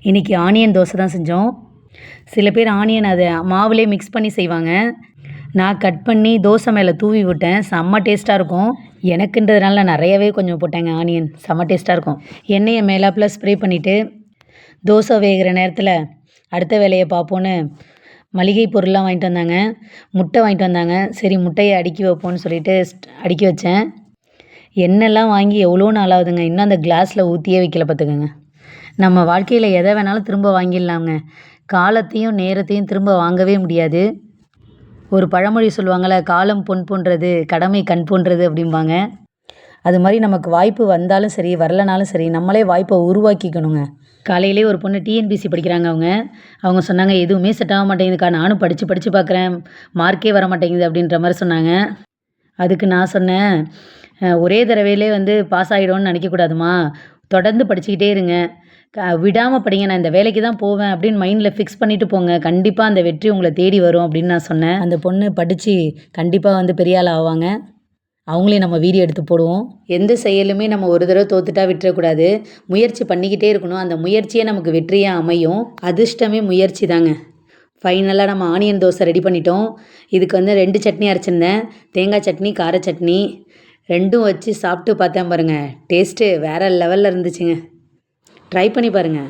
இன்றைக்கி ஆனியன் தோசை தான் செஞ்சோம். சில பேர் ஆனியன் அதை மாவுலே மிக்ஸ் பண்ணி செய்வாங்க. நான் கட் பண்ணி தோசை மேலே தூவி விட்டேன். செம்ம டேஸ்ட்டாக இருக்கும். எனக்குன்றதுனால நான் நிறையவே கொஞ்சம் போட்டேங்க ஆனியன். செம்ம டேஸ்ட்டாக இருக்கும். எண்ணெயை மேலாப்பில் ஸ்ப்ரே பண்ணிவிட்டு தோசை வேகிற நேரத்தில் அடுத்த வேலையை பார்ப்போன்னு மளிகை பொருள்லாம் வாங்கிட்டு வந்தாங்க. முட்டை வாங்கிட்டு வந்தாங்க. சரி முட்டையை அடுக்கி வைப்போன்னு சொல்லிட்டு அடுக்கி வச்சேன். எண்ணெய்லாம் வாங்கி எவ்வளோ நாள் ஆகுதுங்க. இன்னும் அந்த கிளாஸில் ஊற்றியே வைக்கல பார்த்துக்கோங்க. நம்ம வாழ்க்கையில் எதை வேணாலும் திரும்ப வாங்கிடலாங்க. காலத்தையும் நேரத்தையும் திரும்ப வாங்கவே முடியாது. ஒரு பழமொழி சொல்லுவாங்கள்ல, காலம் பொன் போன்றது, கடமை கண் போன்றது அப்படிம்பாங்க. அது மாதிரி நமக்கு வாய்ப்பு வந்தாலும் சரி, வரலனாலும் சரி, நம்மளே வாய்ப்பை உருவாக்கிக்கணுங்க. காலையிலே ஒரு பொண்ணு டிஎன்பிசி படிக்கிறாங்க. அவங்க சொன்னாங்க, எதுவுமே செட் ஆக மாட்டேங்குதுக்கா, நானும் படித்து பார்க்குறேன், மார்க்கே வர மாட்டேங்குது அப்படின்ற மாதிரி சொன்னாங்க. அதுக்கு நான் சொன்னேன், ஒரே தடவையிலே பாஸ் ஆகிடும்னு நினைக்கக்கூடாதுமா, தொடர்ந்து படிச்சுக்கிட்டே இருங்க, விடாமல் படிங்க, நான் இந்த வேலைக்கு தான் போவேன் அப்படின்னு மைண்டில் ஃபிக்ஸ் பண்ணிவிட்டு போங்க, கண்டிப்பாக அந்த வெற்றி உங்களை தேடி வரும் அப்படின்னு நான் சொன்னேன். அந்த பொண்ணு படித்து கண்டிப்பாக பெரிய ஆள் ஆவாங்க. அவங்களையும் நம்ம வீடியோ எடுத்து போடுவோம். எந்த செயலுமே நம்ம ஒரு தடவை தோத்துட்டா விட்டுறக்கூடாது. முயற்சி பண்ணிக்கிட்டே இருக்கணும். அந்த முயற்சியே நமக்கு வெற்றியாக அமையும். அதிர்ஷ்டமே முயற்சி தாங்க. ஃபைனலாக நம்ம ஆனியன் தோசை ரெடி பண்ணிட்டோம். இதுக்கு 2 சட்னி அரைச்சிருந்தேன். தேங்காய் சட்னி, கார சட்னி, ரெண்டும் வச்சு சாப்பிட்டு பார்த்தேன் பாருங்கள். டேஸ்ட்டு வேறு லெவலில் இருந்துச்சுங்க. ட்ரை பண்ணி பாருங்கள்.